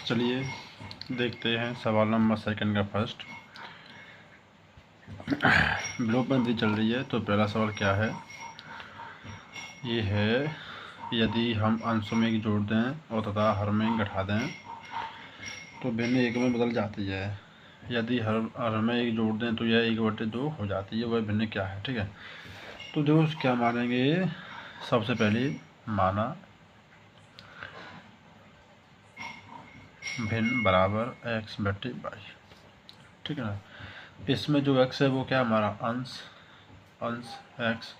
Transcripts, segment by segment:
चलिए देखते हैं सवाल नंबर सेकंड का फर्स्ट। ब्लूप्रिंट चल रही है तो पहला सवाल क्या है, ये है यदि हम अंशों में एक जोड़ दें और तथा हर में घटा दें तो भिन्न एक में बदल जाती है। यदि हर में एक जोड़ दें तो यह 1/2 हो जाती है, वह भिन्न क्या है। ठीक है, तो देखो क्या मानेंगे। सबसे पहले माना भिन्न बराबर x/y। ठीक है ना, इसमें जो x है वो क्या हमारा अंश x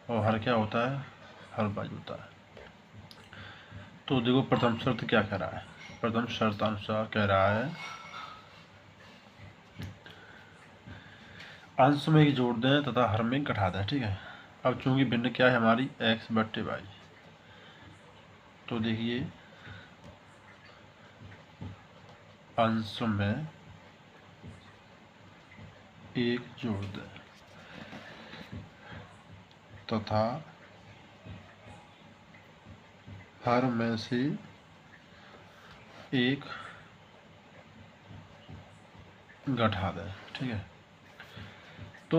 और हर क्या होता है, हर y होता है। तो देखो प्रथम शर्त क्या कह रहा है, प्रथम शर्त अनुसार कह रहा है अंश में एक जोड़ दें तथा हर में घटा दें। ठीक है, अब चूंकि भिन्न क्या है हमारी x/y, तो देखिए अंश में एक जोड़ दें तथा हर में से एक घटा दें। ठीक है, तो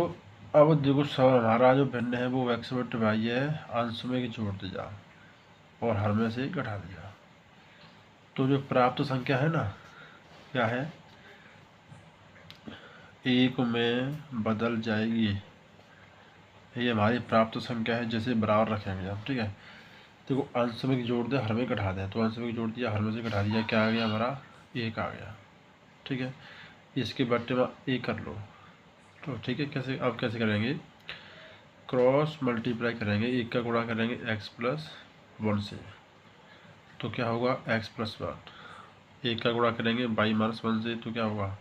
अब देखो हमारा जो भिन्न है वो x/y है, अंश में एक जोड़ दिया और हर में से एक घटा दिया। तो जो प्राप्त संख्या है ना, क्या है, एक में बदल जाएगी। ये हमारी प्राप्त संख्या है, जैसे बराबर रखेंगे हम। ठीक है, देखो अंश में जोड़ दे हर में घटा दें, तो अंश में जोड़ दिया हर में से घटा दिया, क्या आ गया हमारा, 1 आ गया। ठीक है, इसके बट्टे में 1 कर लो। तो ठीक है, कैसे अब कैसे करेंगे, क्रॉस मल्टीप्लाई करेंगे, 1 का गुणा करेंगे x+1 से, तो क्या होगा x+1। 1 का गुणा करेंगे y-1 से, तो क्या होगा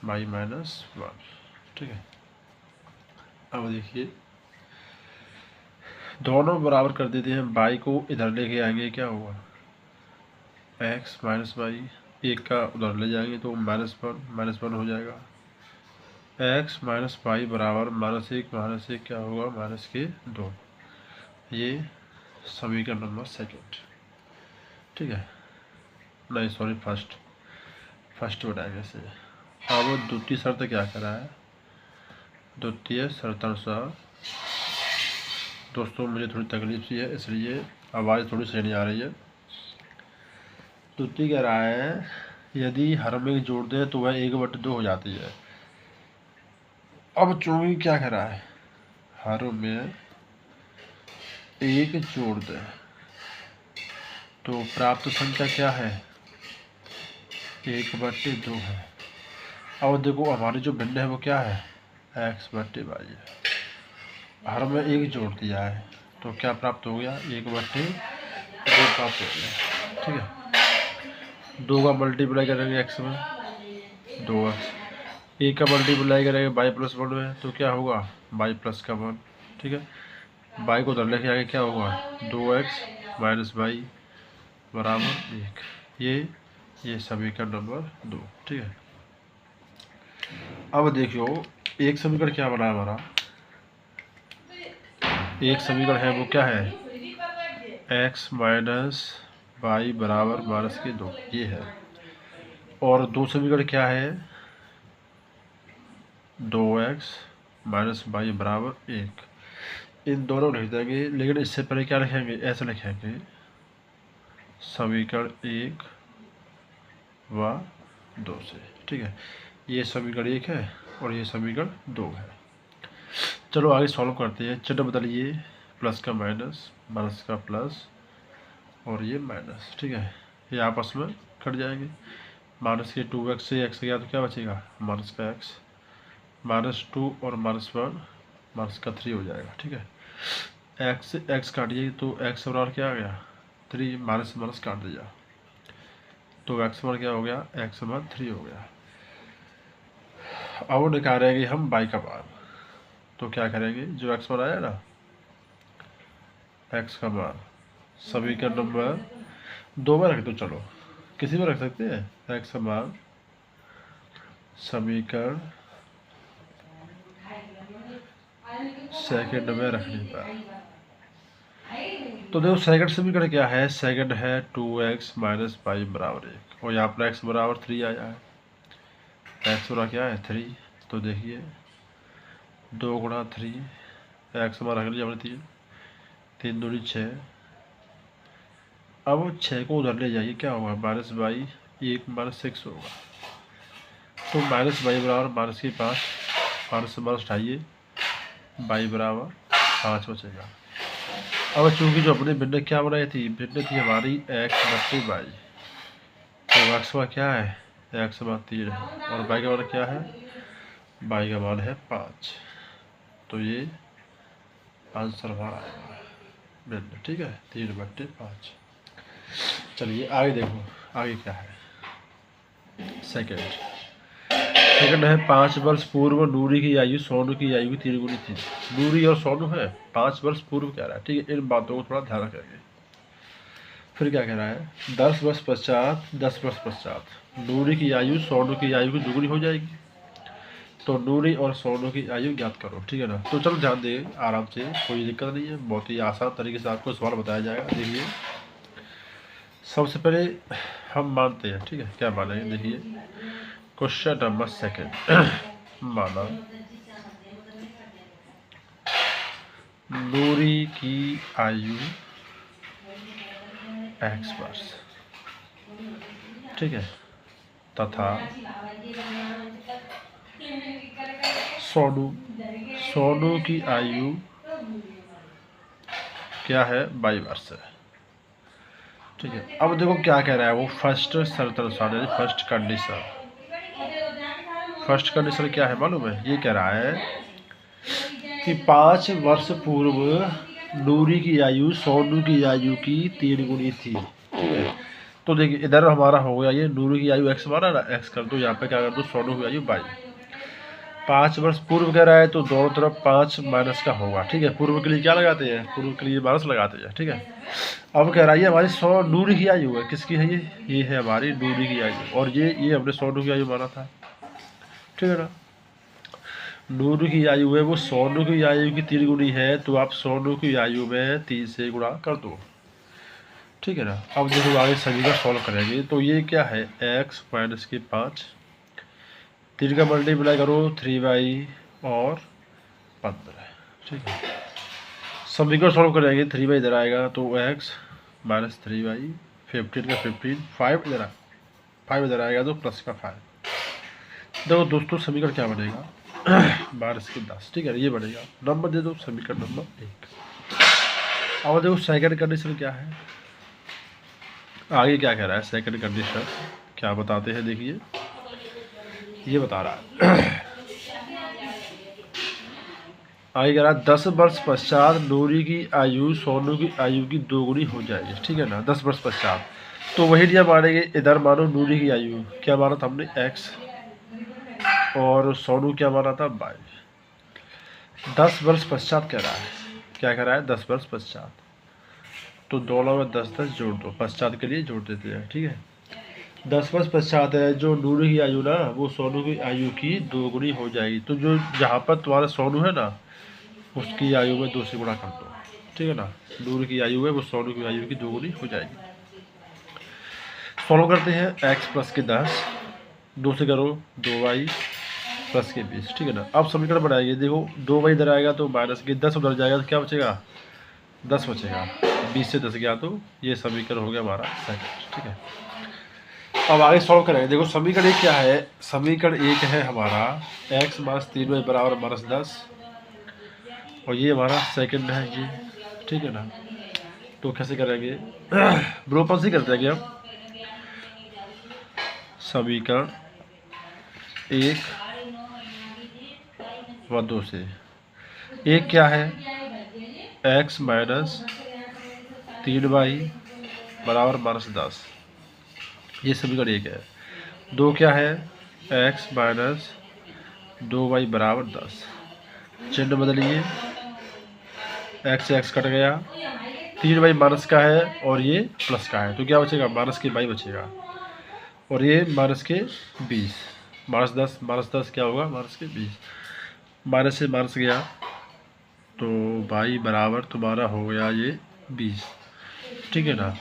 y-1। ठीक है, अब देखिए दोनों बराबर कर देते हैं, y को इधर लेके आएंगे, क्या होगा x - y, 1 का उधर ले जाएंगे तो -1 हो जाएगा। x - y बराबर -1 क्या होगा -2। ये समीकरण नंबर सेकंड। ठीक है, नहीं सॉरी फर्स्ट बताएंगे इसे। अब द्वितीय शर्त क्या करा है, द्वितीय शर्त अनुसार, दोस्तों मुझे थोड़ी तकलीफ सी है इसलिए आवाज़ थोड़ी सही नहीं आ रही है। द्वितीय कह रहा है यदि हर में जोड़ दें तो वह 1/2 हो जाती है। अब चूंकि क्या कह रहा है, हर में एक जोड़ दें तो प्राप्त संख्या क्या है, 1/2 है। अब देखो हमारी जो भिन्न है वो क्या है, x/y है। हर में एक जोड़ दिया है तो क्या प्राप्त हो गया, 1/2 प्राप्त हो गया। ठीक है, 2 का मल्टीप्लाई करेंगे x में, 2x, 1 का मल्टीप्लाई करेंगे y+1 में, तो क्या होगा y+1। ठीक है, y को उधर लेके आगे क्या होगा 2x - y बराबर 1। ये समीकरण नंबर 2। ठीक है, अब देखियो एक समीकरण क्या बना हमारा, एक समीकरण है वो क्या है x - y बराबर -2, ये है। और दो समीकरण क्या है 2x - y बराबर 1। इन दोनों लिख देंगे, लेकिन इससे पहले क्या लिखेंगे, ऐसे लिखेंगे समीकरण 1 व 2 से। ठीक है, ये समीकरण 1 है और ये समीकरण 2 है। चलो आगे सॉल्व करते हैं। चिन्ह बदलिए, प्लस का माइनस, माइनस का प्लस और ये माइनस। ठीक है, ये आपस में कट जाएंगे। माइनस के 2x से x गया तो क्या बचेगा माइनस का x, -2 और -1 माइनस का 3 हो जाएगा। ठीक है, x से x काटिए तो x बराबर क्या आ गया 3, माइनस माइनस काट दिया तो x बराबर क्या हो गया, x बराबर 3 हो गया। अब निकालेंगे हम y का मान, तो क्या करेंगे, जो x बराबर आया ना, x का मान समीकरण नंबर 2 में रख दो, चलो किसी में रख सकते हैं, x का मान समीकरण सेकंड में रखने पर तो देखो सेकंड समीकरण क्या है, सेकंड है 2x माइनस वाई बराबर 1 और यहाँ पर x बराबर 3 आया है, x बराबर क्या है 3। तो देखिए 2 गुणा 3, x हमारा रख लिया हमने 3, 3 दूनी 6। अब 6 को उधर ले जाइए, क्या होगा माइनस बाई 1 माइनस 6 होगा। तो माइनस बाई बराबर माइनस की 5, माइनस से माइनस उठाइए, बाई बराबर 5 बचेगा। अब चूंकि जो अपने भिन्न क्या बनाई थी, भिन्न थी हमारी x बट्टे बाई, तो x का क्या है x मान 3 है और बाई का मान क्या है, बाई का मान है 5। तो ये आंसर हमारा आएगा भिन्न, ठीक है 3 बट्टे 5। चलिए आगे देखो, आगे क्या है। सेकंड है 5 वर्ष पूर्व नूरी की आयु सोनू की आयु की 3 गुनी थी। नूरी और सोनू है, 5 वर्ष पूर्व कह रहा है, ठीक है इन बातों को थोड़ा ध्यान रखेंगे। फिर क्या कह रहा है, 10 वर्ष पश्चात नूरी की आयु सोनू की आयु की दुगुनी हो जाएगी। तो नूरी और सोनू की आयु ज्ञात करो, ठीक है ना। तो चलो ध्यान दें आराम से, कोई दिक्कत नहीं है, बहुत ही आसान तरीके से आपको सवाल बताया जाएगा। देखिए सबसे पहले हम मानते हैं, ठीक है क्या मानेंगे, देखिए क्वेश्चन नंबर सेकंड माना नूरी की आयु x वर्ष, ठीक है, तथा सोनू की आयु क्या है y वर्ष है, ठीक है। अब देखो क्या कह रहा है वो, फर्स्ट शर्त अनुसार यानी फर्स्ट कंडीशन क्या है मालूम है, ये कह रहा है कि 5 वर्ष पूर्व नूरी की आयु सोनू की आयु की 3 गुनी थी। तो देखिए इधर हमारा हो गया ये नूरी की आयु x माना ना, x कर दो, यहाँ पे क्या कर दो सोनू की आयु y। 5 वर्ष पूर्व कह रहा है तो दोनों तरफ 5 माइनस का होगा, ठीक है। पूर्व के लिए क्या लगाते हैं, पूर्व के लिए माइनस लगाते हैं, ठीक है। अब कह रहा है ये हमारी नूरी की आयु है, किसकी है ये है हमारी नूरी की आयु, और ये हमने सोनू की आयु माना था, ठीक है ना। नूरू की आयु है वो सोनू की आयु की 3 गुनी है, तो आप सोनू की आयु में 3 से गुणा कर दो, ठीक है ना। अब देखो आगे सभी का सॉल्व करेंगे। तो ये क्या है x माइनस की 5, 3 का मल्टीप्लाई करो 3y और 15, ठीक है। सभी का सॉल्व करेंगे, 3y इधर आएगा तो x माइनस 3y, 15 का 15, 5 इधर 5 इधर आएगा तो प्लस का 5। देखो दोस्तों समीकरण क्या बनेगा, माइनस की 10, ठीक है ये बनेगा। नंबर दे दो समीकरण नंबर 1। अब देखो सेकंड कंडीशन क्या है, आगे क्या कह रहा है सेकंड कंडीशन क्या बताते हैं, देखिए ये बता रहा है आगे कह रहा है 10 वर्ष पश्चात नूरी की आयु सोनू की आयु की 2 गुनी हो जाएगी, ठीक है ना। 10 वर्ष पश्चात तो वही नियम मानेंगे, इधर मानो नूरी की आयु क्या माना था हमने x और सोनू क्या माना था y। 10 वर्ष पश्चात कह रहा है, क्या कह रहा है 10 वर्ष पश्चात, तो दोनों में 10 जोड़ दो, पश्चात के लिए जोड़ देते हैं, ठीक है। 10 वर्ष पश्चात है जो नूरी की आयु ना वो सोनू की आयु की 2 गुनी हो जाएगी। तो जो जहाँ पर तुम्हारा सोनू है ना उसकी आयु में 2 से गुणा कर दो, ठीक है ना। नूरी की आयु है वो सोनू की आयु की 2 गुनी हो जाएगी। सॉल्व करते हैं x प्लस के 10, 2 से करो 2y प्लस के 20, ठीक है ना। अब समीकरण बनाएंगे, देखो 2y इधर आएगा तो माइनस के 10 उधर जाएगा तो क्या बचेगा 10 बचेगा, 20 से 10 गया तो ये समीकरण हो गया हमारा सेकंड, ठीक है। अब आगे सॉल्व करेंगे, देखो समीकरण एक क्या है, समीकरण एक है हमारा x माइनस 3y बराबर माइनस 10 और ये हमारा सेकंड है ये, ठीक है ना। तो कैसे करेंगे ब्रोपन से कर देंगे हम। समीकरण 1 व 2 से एक क्या है x माइनस 3y बराबर माइनस 10, ये समीकरण 1 है। 2 क्या है x माइनस 2y बराबर 10, चिन्ह बदलिए, x से x कट गया, 3y माइनस का है और ये प्लस का है, तो क्या बचेगा माइनस के y बचेगा, और ये माइनस के 20, माइनस 10 क्या होगा माइनस के 20, माइनस से माइनस गया तो y बराबर तुम्हारा हो गया ये 20, ठीक है ना।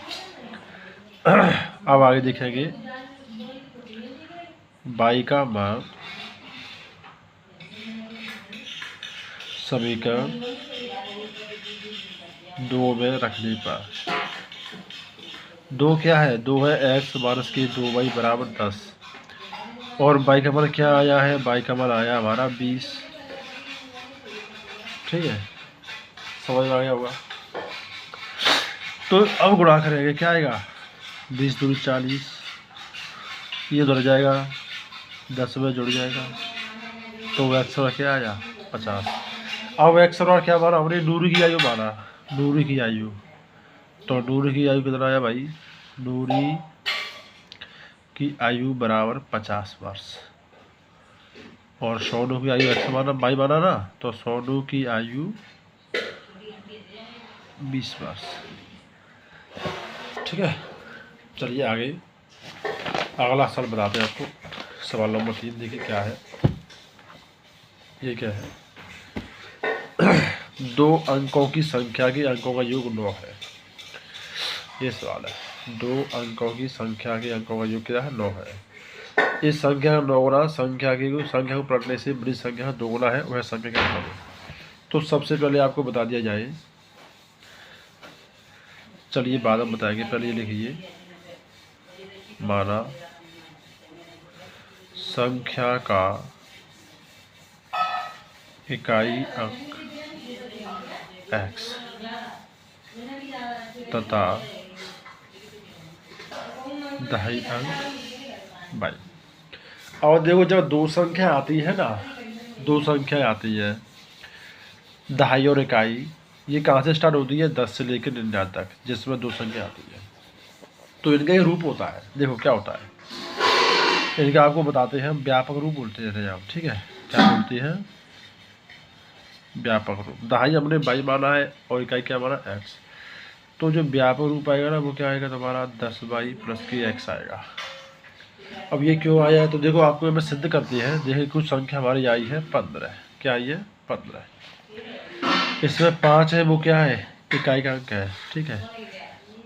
अब आगे देखेंगे y का मान समीकरण 2 में रखने पर। 2 क्या है? 2 है x माइनस की 2y बराबर 10, और y का मान क्या आया है? y का मान आया हमारा 20, ठीक है, समझ में आ गया होगा। तो अब गुणा करेंगे, क्या आएगा? 20 दूनी 40, ये जुड़ जाएगा, 10 में जुड़ जाएगा, तो x और क्या आया? 50। अब x और क्या माना हमने? नूरी की आयु माना, नूरी की आयु। तो नूरी की आयु कितना आया भाई? नूरी की आयु बराबर 50 वर्ष, और सोनू की आयु x माना, y माना ना, तो सोनू की आयु 20 वर्ष, ठीक है। चलिए आगे अगला सवाल बताते हैं आपको। सवाल नंबर 3 देखिए क्या है। ये क्या है? 2 अंकों की संख्या के अंकों का योग 9 है, ये सवाल है। 2 अंकों की संख्या के अंकों का योग क्या है? 9 है। इस संख्या का 9 गुना संख्या को पलटने से बड़ी संख्या का 2 गुना है, वह संख्या क्या है? तो सबसे पहले आपको बता दिया जाए, चलिए बाद में बताएंगे, पहले ये लिखिए, माना संख्या का इकाई अंक x तथा दहाई अंक y। और देखो जब 2 संख्या आती है ना, 2 संख्या आती है, दहाई और इकाई, ये कहाँ से स्टार्ट होती है? 10 से लेकर 99 तक, जिसमें 2 संख्या आती है, तो इनका ये रूप होता है। देखो क्या होता है इनका, आपको बताते हैं, व्यापक रूप बोलते हैं आप, ठीक है। क्या बोलते हैं? व्यापक रूप। दहाई हमने y माना है और इकाई क्या माना? x। तो जो व्यापक रूप आएगा ना, वो क्या आएगा तुम्हारा? 10y प्लस की x आएगा। अब ये क्यों आया है? तो देखो आपको हमें सिद्ध करती है। देखिए कुछ संख्या हमारी आई है 15, क्या आई है? 15। इसमें 5 है, वो क्या है? इकाई का अंक है, ठीक है।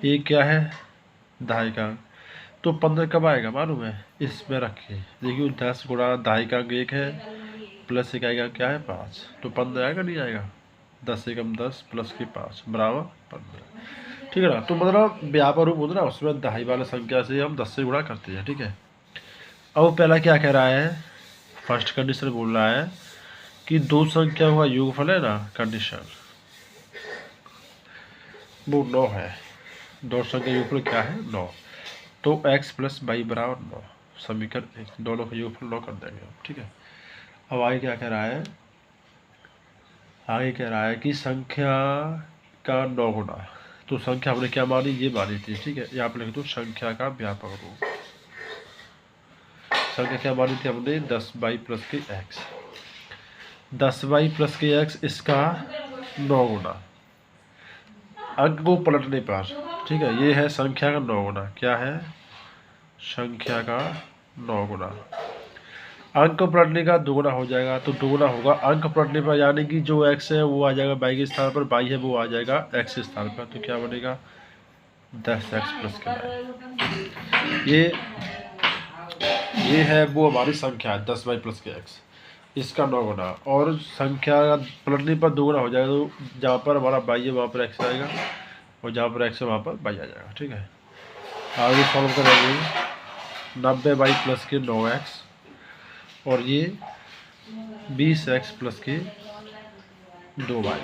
एक क्या है? दहाई का अंक। तो 15 कब आएगा मालूम है? इसमें रखिए, देखिए 10 गुणा दहाई का अंक 1 है, प्लस इकाई का क्या है? 5, तो 15 आएगा नहीं आएगा? 10 एकम 10 प्लस की 5 बराबर 15, ठीक है ना। तो मतलब व्यापक रूप होता है ना, उसमें दहाई वाला संख्या से हम 10 से गुणा करते हैं, ठीक है। अब पहला क्या कह रहा है? फर्स्ट कंडीशन बोल रहा है कि 2 संख्या का योगफल है ना, कंडीशन वो 9 है। 2 संख्या योगफल क्या है? 9। तो x प्लस वाई बराबर 9, समीकरण 1, दोनों का योगफल 9 कर देंगे हम, ठीक है। अब आगे क्या कह रहा है? आगे कह रहा है कि संख्या का 9 गुना, तो संख्या हमने क्या मानी? ये मानी थी, ठीक है। यहाँ पर लिख दो संख्या का व्यापक रूप। संख्या क्या मानी थी हमने? 10y प्लस के x, 10y प्लस के x, इसका 9 गुना अंक को पलटने पर, ठीक है। ये है संख्या का 9 गुना, क्या है? संख्या का 9 गुना। अंक पलटने का 2 गुना हो जाएगा, तो 2 गुना होगा अंक पलटने पर, यानी कि जो x है वो आ जाएगा y के स्थान पर, y है वो आ जाएगा x के स्थान पर, तो क्या बनेगा? 10x प्लस के y। ये है वो हमारी संख्या है 10y प्लस के x, इसका 9 गुना, और संख्या पलटने पर 2 गुना हो जाएगा, तो जहाँ पर हमारा y है वहाँ पर x आएगा, और जहाँ पर x है वहाँ पर y आ जाएगा, ठीक है। आगे सॉल्व करेंगे। 90y प्लस के 9x, और ये 20x प्लस के 2y।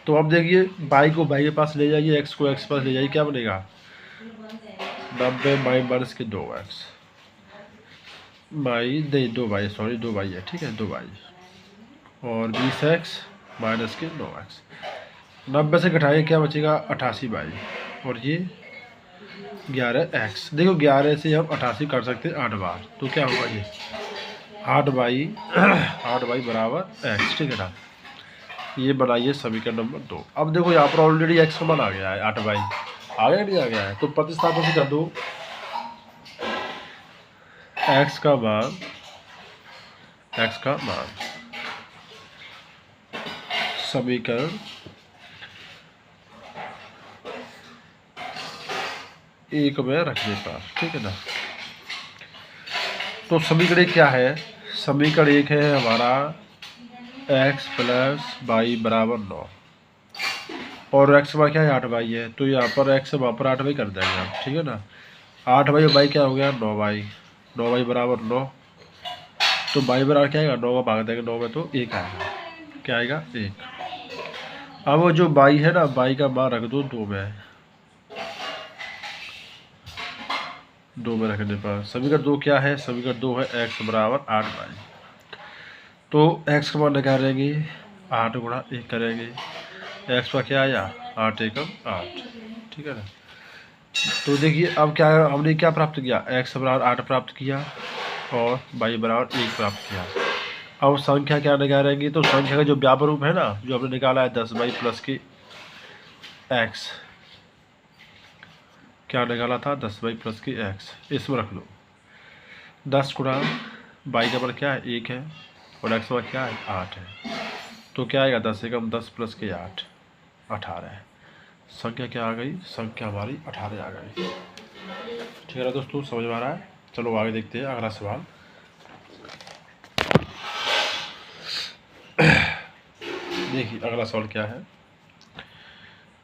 तो अब देखिए y को y के पास ले जाइए, x को x पास ले जाइए, क्या बनेगा? 90y माइनस के 2x, y नहीं 2y, सॉरी 2y है, ठीक है, 2y, और 20x माइनस के 9x। 90 से घटाइए, क्या बचेगा? 88y, और ये 11x। देखो 11 से हम 88 कर सकते हैं 8 बार, तो क्या होगा? ये 8y बराबर x, ठीक है ना। ये बनाइए समीकरण नंबर 2। अब देखो यहाँ पर ऑलरेडी x का मान आ गया है, 8y आ गया नहीं आ गया है, तो प्रतिस्थापन से कर दो। x का मान समीकरण एक में रखने पर, ठीक है ना। तो समीकरण क्या है, समीकरण एक है हमारा x प्लस वाई बराबर 9 और x वाई क्या है 8y है, तो यहाँ पर x वहाँ पर 8y कर देंगे हम, ठीक है ना। 8y और y क्या हो गया 9y, 9y बराबर 9, तो y बराबर क्या आएगा 9 का भाग देंगे 9 में तो 1 आएगा, क्या आएगा 1। अब वो जो y है ना y का मान रख दो 2 में, 2 में रखने पर समीकरण 2 क्या है, समीकरण 2 है x बराबर 8y, तो x का मान निकालेंगे 8 गुणा 1 करेंगे, x का क्या आया 8 एकम 8, ठीक है ना। तो देखिए अब क्या हमने क्या प्राप्त किया, x बराबर 8 प्राप्त किया और y बराबर 1 प्राप्त किया। अब संख्या क्या निकालेंगे, तो संख्या का जो व्यापक रूप है ना जो हमने निकाला है 10y प्लस की x, क्या निकाला था 10y प्लस की x, इसमें रख लो 10 गुणा y का बराबर क्या है 1 है और x बराबर क्या है 8 है, तो क्या आएगा 10 एकम 10 प्लस के 8 18 है। संख्या क्या आ गई, संख्या हमारी 18 आ गई, ठीक है ना दोस्तों, समझ में आ रहा है। चलो आगे देखते हैं अगला सवाल। देखिए अगला सवाल क्या है,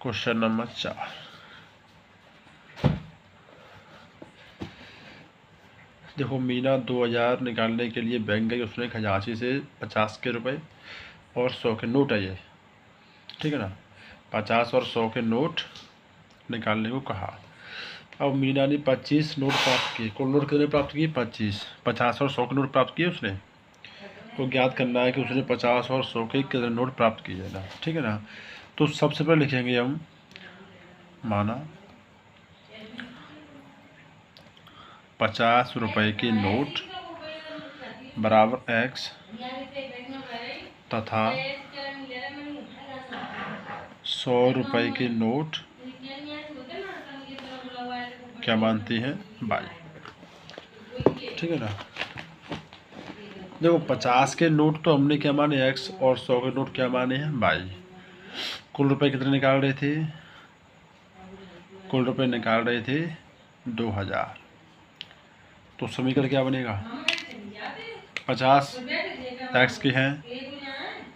क्वेश्चन नंबर 4। देखो मीना 2000 निकालने के लिए बैंक गई, उसने खजांची से 50 के रुपए और 100 के नोट है ये, ठीक है ना, 50 और 100 के नोट निकालने को कहा। अब मीना ने 25 नोट प्राप्त किए, कुल नोट कितने प्राप्त किए 25, 50 और 100 के नोट प्राप्त किए उसने, तो ज्ञात करना है कि उसने 50 और 100 के कितने नोट प्राप्त किए है ना, ठीक है ना। तो सबसे पहले लिखेंगे हम माना 50 रुपए के नोट बराबर x तथा 100 रुपए के नोट क्या मानती हैं y, ठीक है ना। देखो 50 के नोट तो हमने क्या माने x और 100 के नोट क्या माने हैं y। कुल रुपए कितने निकाल रहे थे, कुल रुपए निकाल रहे थे 2000, तो समीकरण क्या बनेगा 50 x के हैं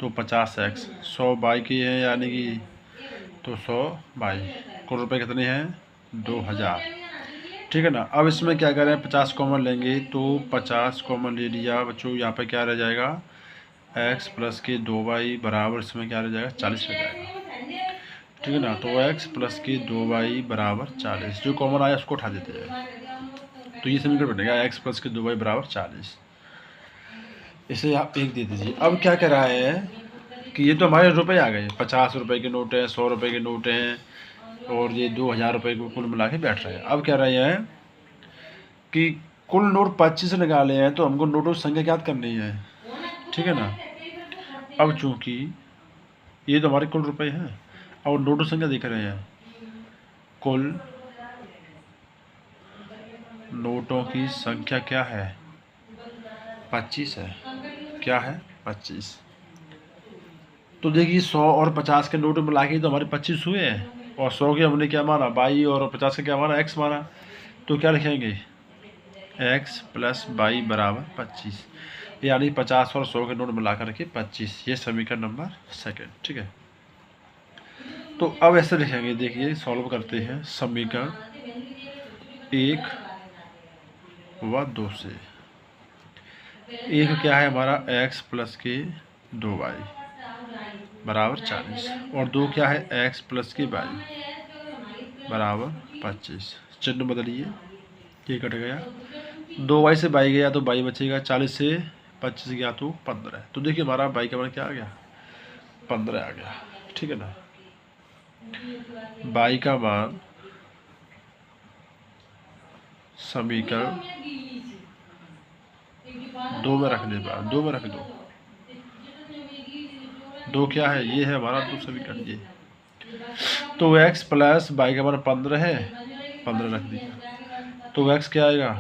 तो 50x, 100 y के हैं यानी कि तो 100 y, कुल रुपए कितने हैं 2000, ठीक है ना। अब इसमें क्या करें 50 कॉमन लेंगे तो 50 कॉमन ले लिया बच्चों, यहाँ पे क्या रह जाएगा x प्लस के 2y बराबर इसमें क्या रह जाएगा 40 रह जाएगा, ठीक है ना। तो x प्लस के 2y बराबर 40, जो कॉमन आया उसको उठा देते हैं, तो ये समीकरण बनेगा x प्लस के 2y बराबर 40, इसे आप 1 दे दीजिए। अब क्या कह रहा है कि ये तो हमारे रुपए आ गए, 50 रुपए के नोट हैं 100 रुपए के नोट हैं और ये 2000 रुपए को कुल मिला के बैठ रहे हैं। अब कह रहे हैं कि कुल नोट 25 निकाले हैं तो हमको नोटों की संख्या ज्ञात करनी है, ठीक है ना। अब चूंकि ये तो हमारे कुल रुपए हैं और नोटों संख्या देख रहे हैं, कुल नोटों की संख्या क्या है 25 है, क्या है 25। तो देखिए 100 और 50 के नोट मिला के तो हमारे 25 हुए हैं और 100 के हमने क्या माना y और 50 का क्या माना x माना, तो क्या लिखेंगे x प्लस y बराबर 25, यानी 50 और 100 के नोट मिला करके 25, ये समीकरण नंबर 2, ठीक है। तो अब ऐसे लिखेंगे, देखिए सॉल्व करते हैं समीकरण 1 व 2 से। एक क्या है हमारा x प्लस के 2y बराबर 40 और 2 क्या है x प्लस की y बराबर 25, चिन्ह बदलिए, ये कट गया 2y से y गया तो y बचेगा, 40 से 25 गया तो 15, तो देखिए हमारा y का मान क्या आ गया 15 आ गया, ठीक है ना। y का मान समीकरण 2 में रखने पर 2 में रख दो, 2 क्या है ये है हमारा 2 समीकरण ये, तो x प्लस y का मान 15 है, 15 रख दिया, तो x क्या आएगा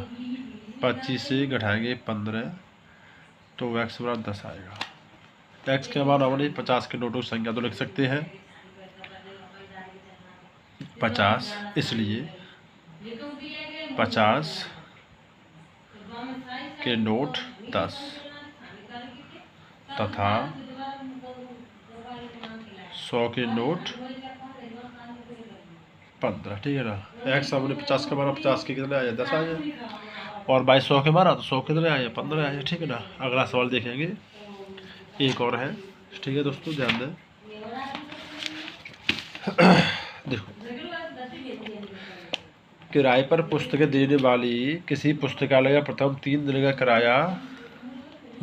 25 से घटाएंगे 15, तो x बराबर 10 आएगा। x के मान हमने 50 के नोटों की संख्या तो लिख सकते हैं 50, इसलिए 50 के नोट 10 तथा 100 के नोट 15। ठीक है ना। एक्स हमने 50 का मारा, 50 के कितने आए 10 आए, और बाई 100 के मारा तो 100 कितने आए 15 आए। ठीक है ना। अगला सवाल देखेंगे, एक और है। ठीक है दोस्तों, ध्यान दें। देखो, किराए पर पुस्तकें देने वाली किसी पुस्तकालय का प्रथम 3 दिन का किराया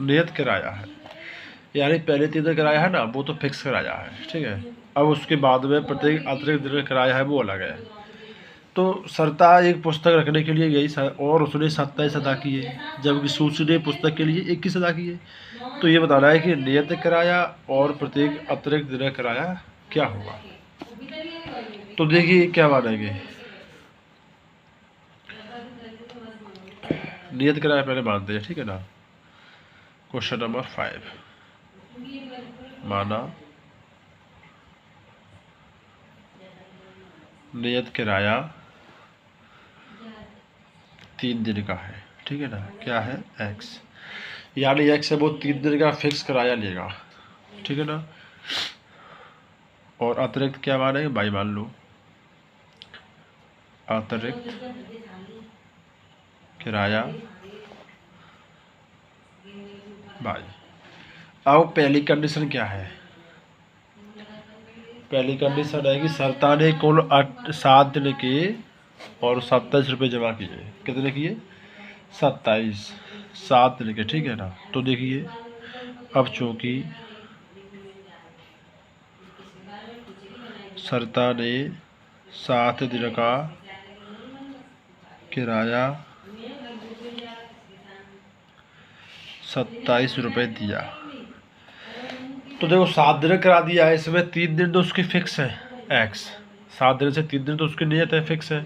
नियत किराया है, यानी पहले 3 दिन किराया है ना, वो तो फिक्स किराया है। ठीक है। अब उसके बाद में प्रत्येक अतिरिक्त दिन का किराया है वो अलग है। तो सरता एक पुस्तक रखने के लिए गई और उसने 27 अदा किए, जबकि सूची ने पुस्तक के लिए 21 अदा किए। तो ये बताना है कि नियत किराया और प्रत्येक अतिरिक्त दिन का किराया क्या होगा। तो देखिए क्या मानेंगे, नियत किराया पहले मानते हैं। ठीक है ना। क्वेश्चन नंबर 5, माना नियत किराया 3 दिन का है। ठीक है ना। क्या है एक्स, यानी एक्स है वो 3 दिन का फिक्स किराया लेगा। ठीक है ना। और अतिरिक्त क्या मानेंगे, बाई मान लो, अतिरिक्त किराया बाई। अब पहली कंडीशन क्या है, पहली कंडीशन है कि सरता ने कुल 7 दिन के और 27 रुपये जमा किए। कितने किए 27, 7 दिन के। ठीक है ना। तो देखिए, अब चूंकि सरता ने 7 दिन का किराया 27 रुपये दिया, तो देखो 7 दिन करा दिया है, इसमें 3 दिन तो उसकी फिक्स है एक्स, 7 दिन से 3 दिन तो उसकी नियत है फिक्स है,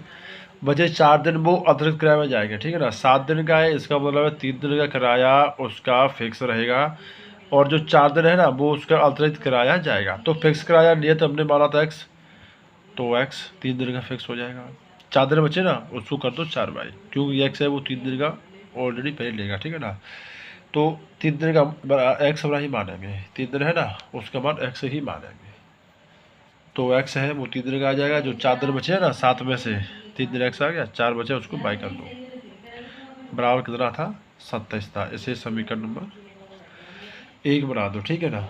बचे 4 दिन वो अतिरिक्त किराए में जाएंगे। ठीक है ना। 7 दिन का है, इसका मतलब है 3 दिन का किराया उसका फिक्स रहेगा, और जो 4 दिन है ना वो उसका अतिरिक्त किराया जाएगा। तो फिक्स किराया नियत हमने माना था एक्स, तो एक्स 3 दिन का फिक्स हो जाएगा। 4 दिन बचे ना, उसको कर दो 4 बाई, क्योंकि एक्स है वो 3 दिन का ऑलरेडी पहले लेगा। ठीक है ना। तो 3 दिन का एक्स वाला ही मानेंगे, 3 दिन है ना उसके बाद एक्स ही मानेंगे। तो एक्स है वो 3 दिन का आ जाएगा, जो 4 दिन बचे हैं ना 7 में से 3 दिन एक्स आ गया, 4 बचे उसको बाई कर दो, बराबर कितना था 27 था। इसे समीकरण नंबर 1 बना दो। ठीक है ना।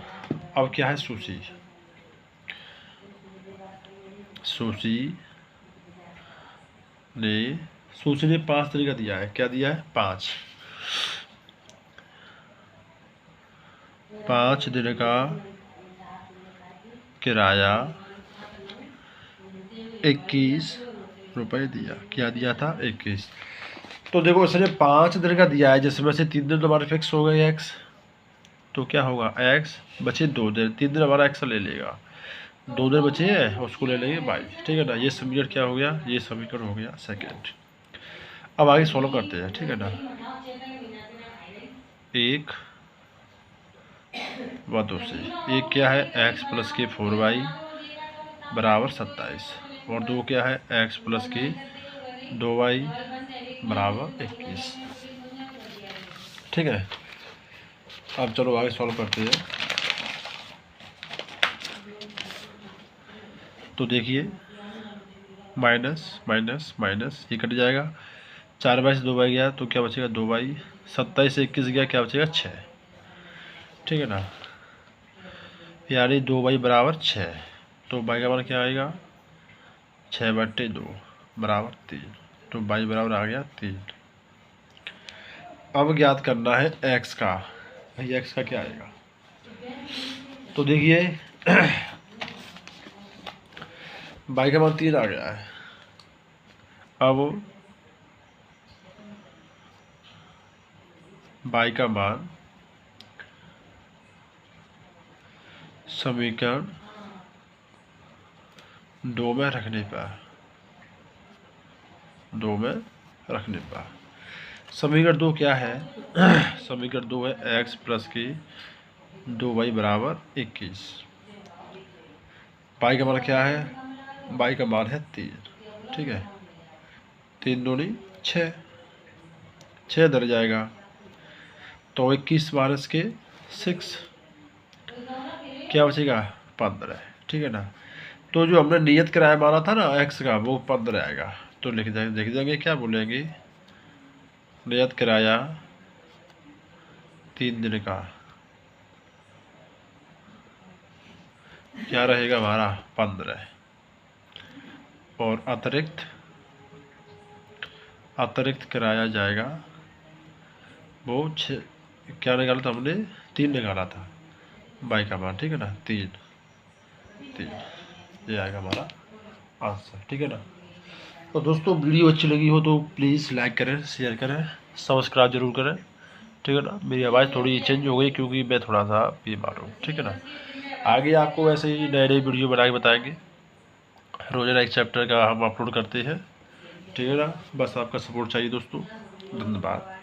अब क्या है सूची, सूची ने 5 दिन का दिया है। क्या दिया है 5 दिन का किराया 21 रुपये दिया। क्या दिया था 21। तो देखो इसने 5 दिन का दिया है, जिसमें से 3 दिन तो हमारे फिक्स हो गए एक्स, तो क्या होगा एक्स बचे 2 दिन, 3 दिन हमारा एक्स ले लेगा, 2 दिन बचे हैं उसको ले लेंगे बाई। ठीक है ना। ये समीकरण क्या हो गया, ये समीकरण हो गया सेकेंड। अब आगे सॉल्व करते हैं। ठीक है ना। 1 व 2 से, एक क्या है एक्स प्लस के 4y बराबर 27, और 2 क्या है एक्स प्लस के 2y बराबर 21। ठीक है। अब चलो आगे सॉल्व करते हैं। तो देखिए माइनस माइनस माइनस ये कट जाएगा, 4 बाई से 2 बाई गया तो क्या बचेगा 2 बाई, 27 से 21 गया क्या बचेगा 6। ठीक है ना। यानी 2 बाई बराबर 6, तो बाई का मान क्या आएगा 6/2 बराबर 3, तो बाई बराबर आ गया 3। अब ज्ञात करना है एक्स का, भाई एक्स का क्या आएगा। तो देखिए बाई का मान 3 आ गया है। अब बाई का मान समीकरण 2 में रखने पर, समीकरण 2 क्या है समीकरण 2 है एक्स प्लस की 2y बराबर 21। बाई का मान क्या है, बाई का मान है 3। ठीक है। 3 दूनी 6 6 इधर जाएगा, तो 21 माइनस के 6 क्या बचेगा 15, ठीक है ना। तो जो हमने नियत किराया माना था ना x का, वो 15 आएगा। तो लिख देंगे क्या बोलेंगे, नियत किराया 3 दिन का क्या रहेगा हमारा 15, और अतिरिक्त किराया जाएगा वो 6, क्या निकाला था हमने 3 निकाला था बाई का मान, ठीक है ना, 3 ये आएगा हमारा आंसर, ठीक है ना। तो दोस्तों वीडियो अच्छी लगी हो तो प्लीज़ लाइक करें, शेयर करें, सब्सक्राइब जरूर करें, ठीक है ना। मेरी आवाज़ थोड़ी चेंज हो गई क्योंकि मैं थोड़ा सा बीमार हूँ, ठीक है ना। आगे आपको ऐसे ही नए नए वीडियो बना के बताएंगे, रोज़ाना एक चैप्टर का हम अपलोड करते हैं, ठीक है ना। बस आपका सपोर्ट चाहिए दोस्तों, धन्यवाद।